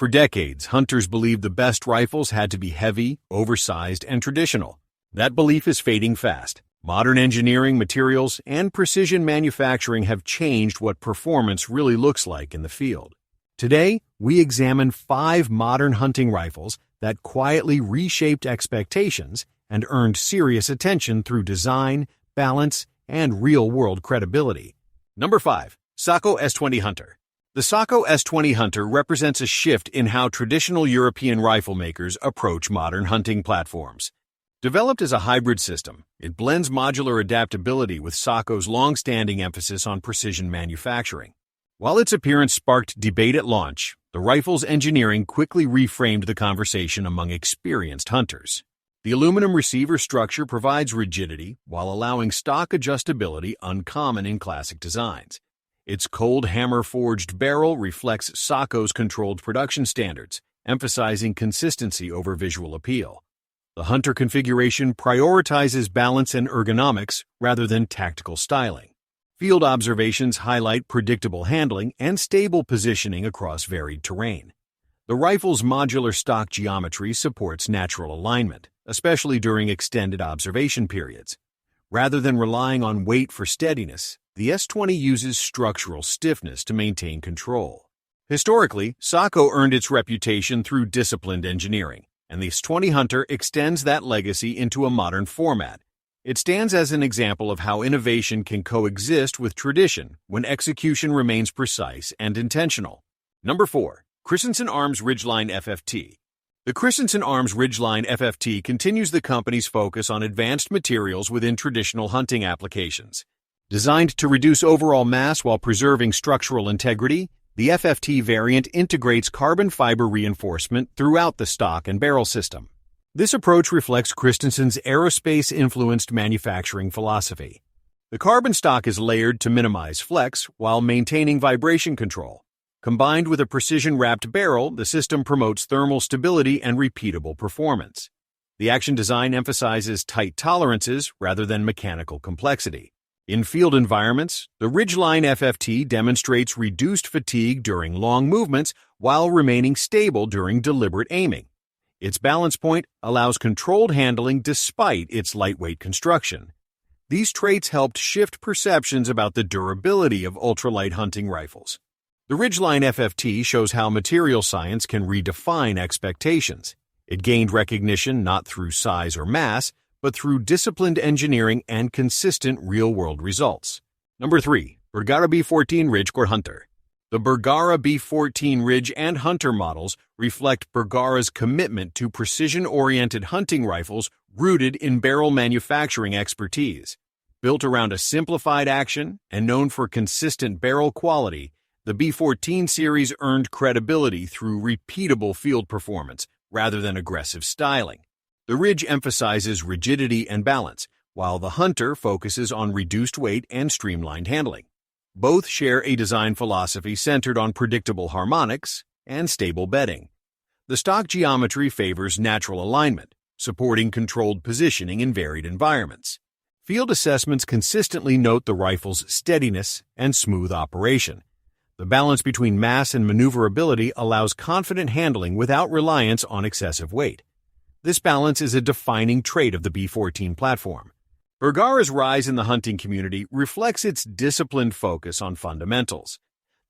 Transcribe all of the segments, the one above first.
For decades, hunters believed the best rifles had to be heavy, oversized, and traditional. That belief is fading fast. Modern engineering, materials, and precision manufacturing have changed what performance really looks like in the field. Today, we examine 5 modern hunting rifles that quietly reshaped expectations and earned serious attention through design, balance, and real-world credibility. Number 5. Sako S20 Hunter. The Sako S20 Hunter represents a shift in how traditional European rifle makers approach modern hunting platforms. Developed as a hybrid system, it blends modular adaptability with Sako's long-standing emphasis on precision manufacturing. While its appearance sparked debate at launch, the rifle's engineering quickly reframed the conversation among experienced hunters. The aluminum receiver structure provides rigidity while allowing stock adjustability uncommon in classic designs. Its cold hammer-forged barrel reflects Sako's controlled production standards, emphasizing consistency over visual appeal. The Hunter configuration prioritizes balance and ergonomics rather than tactical styling. Field observations highlight predictable handling and stable positioning across varied terrain. The rifle's modular stock geometry supports natural alignment, especially during extended observation periods. Rather than relying on weight for steadiness, the S20 uses structural stiffness to maintain control. Historically, Sako earned its reputation through disciplined engineering, and the S20 Hunter extends that legacy into a modern format. It stands as an example of how innovation can coexist with tradition when execution remains precise and intentional. Number 4. Christensen Arms Ridgeline FFT. The Christensen Arms Ridgeline FFT continues the company's focus on advanced materials within traditional hunting applications. Designed to reduce overall mass while preserving structural integrity, the FFT variant integrates carbon fiber reinforcement throughout the stock and barrel system. This approach reflects Christensen's aerospace-influenced manufacturing philosophy. The carbon stock is layered to minimize flex while maintaining vibration control. Combined with a precision-wrapped barrel, the system promotes thermal stability and repeatable performance. The action design emphasizes tight tolerances rather than mechanical complexity. In field environments, the Ridgeline FFT demonstrates reduced fatigue during long movements while remaining stable during deliberate aiming. Its balance point allows controlled handling despite its lightweight construction. These traits helped shift perceptions about the durability of ultralight hunting rifles. The Ridgeline FFT shows how material science can redefine expectations. It gained recognition not through size or mass, but through disciplined engineering and consistent real-world results. Number 3. Bergara B14 Ridgecore Hunter. The Bergara B14 Ridge and Hunter models reflect Bergara's commitment to precision-oriented hunting rifles rooted in barrel manufacturing expertise. Built around a simplified action and known for consistent barrel quality, the B14 series earned credibility through repeatable field performance rather than aggressive styling. The Ridge emphasizes rigidity and balance, while the Hunter focuses on reduced weight and streamlined handling. Both share a design philosophy centered on predictable harmonics and stable bedding. The stock geometry favors natural alignment, supporting controlled positioning in varied environments. Field assessments consistently note the rifle's steadiness and smooth operation. The balance between mass and maneuverability allows confident handling without reliance on excessive weight. This balance is a defining trait of the B14 platform. Bergara's rise in the hunting community reflects its disciplined focus on fundamentals.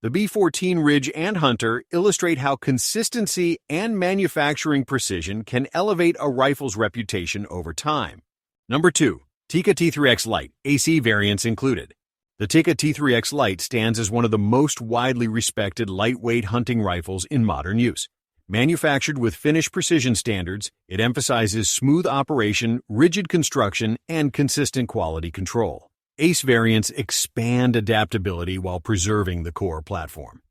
The B14 Ridge and Hunter illustrate how consistency and manufacturing precision can elevate a rifle's reputation over time. Number 2. Tikka T3X Lite, AC variants included. The Tikka T3X Lite stands as one of the most widely respected lightweight hunting rifles in modern use. Manufactured with Finnish precision standards, it emphasizes smooth operation, rigid construction, and consistent quality control. ACE variants expand adaptability while preserving the core platform.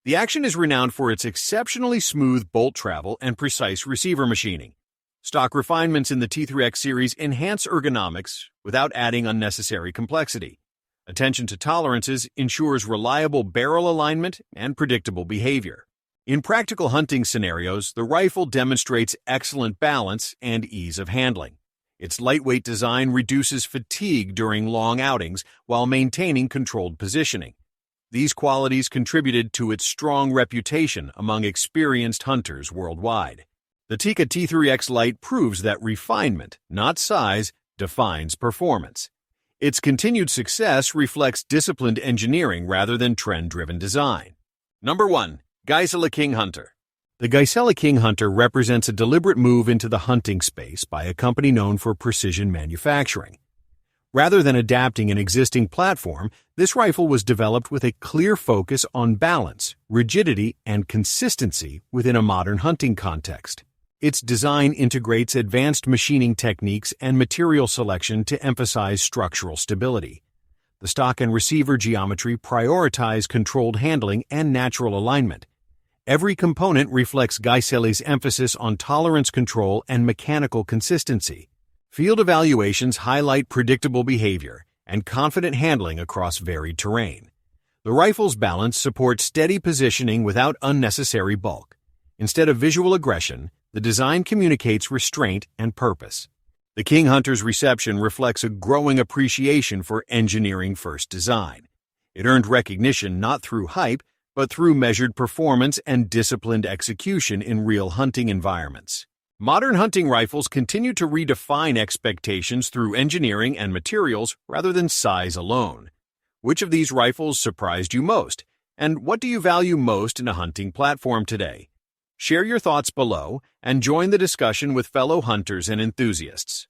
The action is renowned for its exceptionally smooth bolt travel and precise receiver machining. Stock refinements in the T3X series enhance ergonomics without adding unnecessary complexity. Attention to tolerances ensures reliable barrel alignment and predictable behavior. In practical hunting scenarios, the rifle demonstrates excellent balance and ease of handling. Its lightweight design reduces fatigue during long outings while maintaining controlled positioning. These qualities contributed to its strong reputation among experienced hunters worldwide. The Tikka T3X Lite proves that refinement, not size, defines performance. Its continued success reflects disciplined engineering rather than trend-driven design. Number 1. Geissele King Hunter. The Geissele King Hunter represents a deliberate move into the hunting space by a company known for precision manufacturing. Rather than adapting an existing platform, this rifle was developed with a clear focus on balance, rigidity, and consistency within a modern hunting context. Its design integrates advanced machining techniques and material selection to emphasize structural stability. The stock and receiver geometry prioritize controlled handling and natural alignment. Every component reflects Geissele's emphasis on tolerance control and mechanical consistency. Field evaluations highlight predictable behavior and confident handling across varied terrain. The rifle's balance supports steady positioning without unnecessary bulk. Instead of visual aggression, the design communicates restraint and purpose. The King Hunter's reception reflects a growing appreciation for engineering-first design. It earned recognition not through hype, but through measured performance and disciplined execution in real hunting environments. Modern hunting rifles continue to redefine expectations through engineering and materials rather than size alone. Which of these rifles surprised you most, and what do you value most in a hunting platform today? Share your thoughts below and join the discussion with fellow hunters and enthusiasts.